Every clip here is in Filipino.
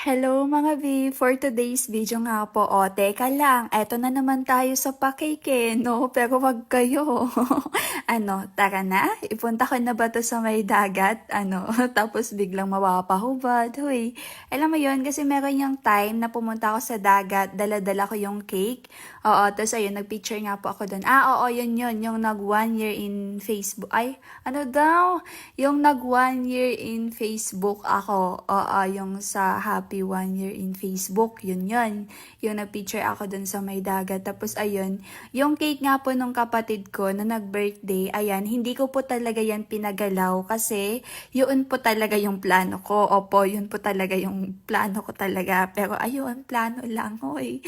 Hello mga B! For today's video nga po, teka lang, eto na naman tayo sa pakike, no? Pero wag kayo. Tara na? Ipunta ko na ba to sa may dagat? Tapos biglang mapapahubad. Huy, alam mo yon kasi meron yung time na pumunta ako sa dagat, dala-dala ko yung cake. Oo, tapos ayun, nagpicture nga po ako doon. Oo, yun, yung nag 1 year in Facebook. Ay, ano daw? Yung nag 1 year in Facebook ako. Oo, yung sa Happy 1 year in Facebook. Yun. Yung nag-picture ako dun sa may dagat. Tapos ayun, yung cake nga po nung kapatid ko na nag-birthday, ayan, hindi ko po talaga yan pinagalaw kasi yun po talaga yung plano ko. Opo, yun po talaga yung plano ko talaga. Pero ayun, plano lang. Hoy,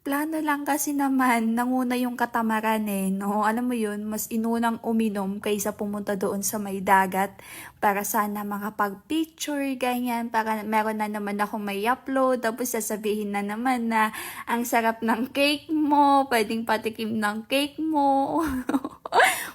plano lang kasi naman, nanguna yung katamaran no? Alam mo yun, mas inunang uminom kaysa pumunta doon sa may dagat para sana makapag-picture, ganyan, para meron na naman ako may upload, tapos sasabihin na naman na ang sarap ng cake mo, pwedeng patikim ng cake mo.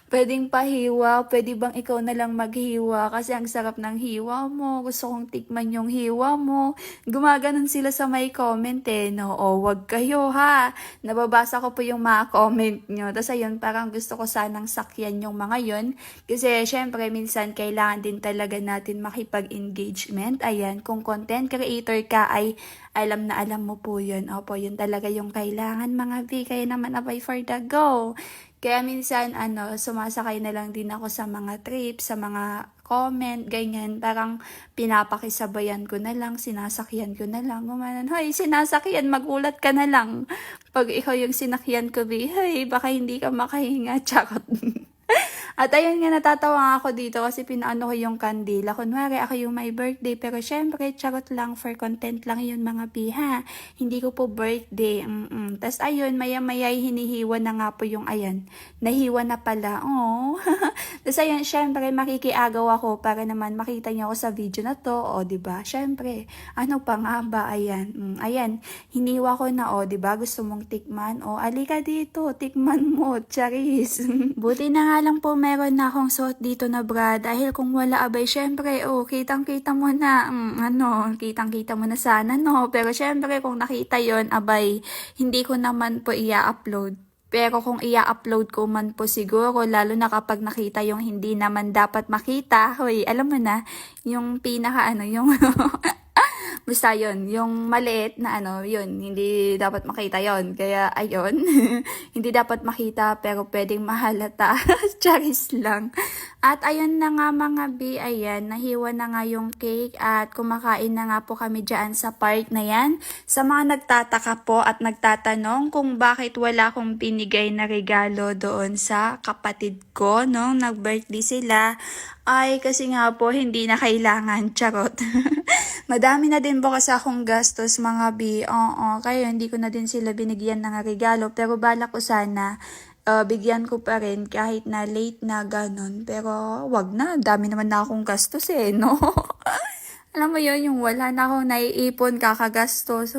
Pwedeng pahiwa, pwede bang ikaw na lang maghiwa kasi ang sarap ng hiwa mo, gusto kong tikman yung hiwa mo. Gumaganon sila sa may comment no? O, wag kayo ha. Nababasa ko po yung mga comment nyo. Tapos ayun, parang gusto ko sanang sakyan yung mga yon. Kasi syempre, minsan kailangan din talaga natin makipag-engagement. Ayan, kung content creator ka ay alam na alam mo po yun. Opo, yun talaga yung kailangan mga V. Kaya naman abay for the go. Kaya minsan, sumasakay na lang din ako sa mga trips, sa mga comment, ganyan. Parang pinapakisabayan ko na lang, sinasakyan ko na lang. Gumanon, hoy, sinasakyan, magulat ka na lang. Pag ikaw yung sinakyan ko, hoy, baka hindi ka makahinga, charot. At ayun nga, natatawa nga ako dito kasi pinaano ko yung kandila. Kunwari, ako yung may birthday. Pero syempre, charot lang, for content lang yun mga piha. Hindi ko po birthday. Tapos ayun, maya-maya hinihiwa na nga po yung ayan. Nahiwa na pala. Oh. Tapos ayun, syempre, makikiagaw ako para naman makita niyo ako sa video na to. O, diba? Syempre, ano pa nga ba? Ayan. Ayan, hiniwa ko na, o, diba? Gusto mong tikman? O, alika dito, tikman mo. Charis. Buti na nga lang po meron na akong suot dito na bra dahil kung wala abay syempre kitang-kita mo na kitang-kita mo na sana no, pero syempre kung nakita yon abay hindi ko naman po ia-upload. Pero kung ia-upload ko man po siguro, lalo na kapag nakita yung hindi naman dapat makita, hoy, alam mo na, yung pinaka yung basta yun, yung maliit na yun, hindi dapat makita yon. Kaya, ayun, hindi dapat makita pero pwedeng mahalata. Charis lang. At ayun na nga mga B, ayan, nahiwa na nga yung cake at kumakain na nga po kami dyan sa park na yan. Sa mga nagtataka po at nagtatanong kung bakit wala akong binigay na regalo doon sa kapatid ko nung nag-birthday sila, ay kasi nga po hindi na kailangan, charot. Madami na din po kasi akong gastos mga B. Oo, kaya hindi ko na din sila binigyan ng regalo. Pero balak ko sana, bigyan ko pa rin kahit na late na ganon. Pero wag na, dami naman na akong gastos no? Alam mo yun, yung wala na akong naiipon, kakagastos,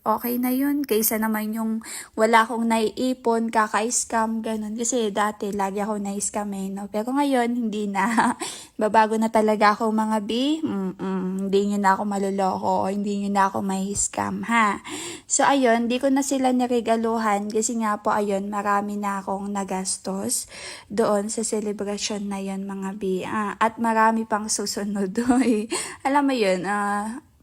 okay na yun. Kaysa naman yung wala akong naiipon, kaka-scam, ganun. Kasi dati, lagi ako na-scam no? Pero ngayon, hindi na. Babago na talaga ako mga B. Hindi nyo na ako maluloko o hindi nyo na ako may scam, ha? So, ayun, di ko na sila niregaluhan kasi nga po, ayun, marami na akong nagastos doon sa celebration na yun, mga B. At marami pang susunod, Alam mo yun,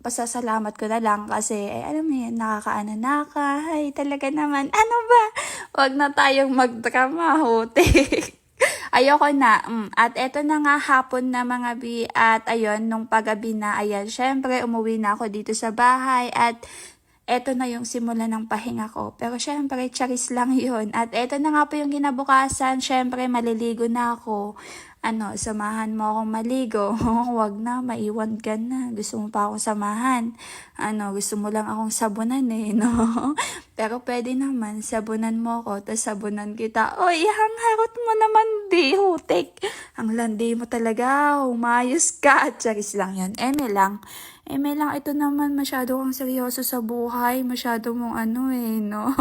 pasasalamat ko na lang kasi, alam mo yun, nakakaano na ka. Ay, talaga naman, ano ba? Huwag na tayong magdrama, hotek. Ayoko na. At eto na nga hapon na mga B. At ayun, nung paggabi na, ayan, syempre, umuwi na ako dito sa bahay. At eto na yung simula ng pahinga ko. Pero syempre, charis lang yun. At eto na nga po yung kinabukasan. Syempre, maliligo na ako. Samahan mo akong maligo. Wag na, maiwan ka na. Gusto mo pa akong samahan. Gusto mo lang akong sabunan no? Pero pwede naman, sabunan mo ako, tapos sabunan kita. Oy, harot mo naman di, hutik. Ang landi mo talaga, umayos ka. Charis lang yan. Eme lang, ito naman, masyado kang seryoso sa buhay. Masyado mong no?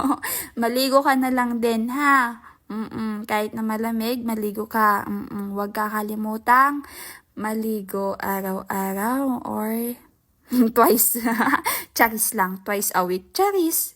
Maligo ka na lang din, ha? Kahit na malamig, maligo ka. Huwag kakalimutang maligo araw-araw or Twice. Charis lang. Twice a week. Charis.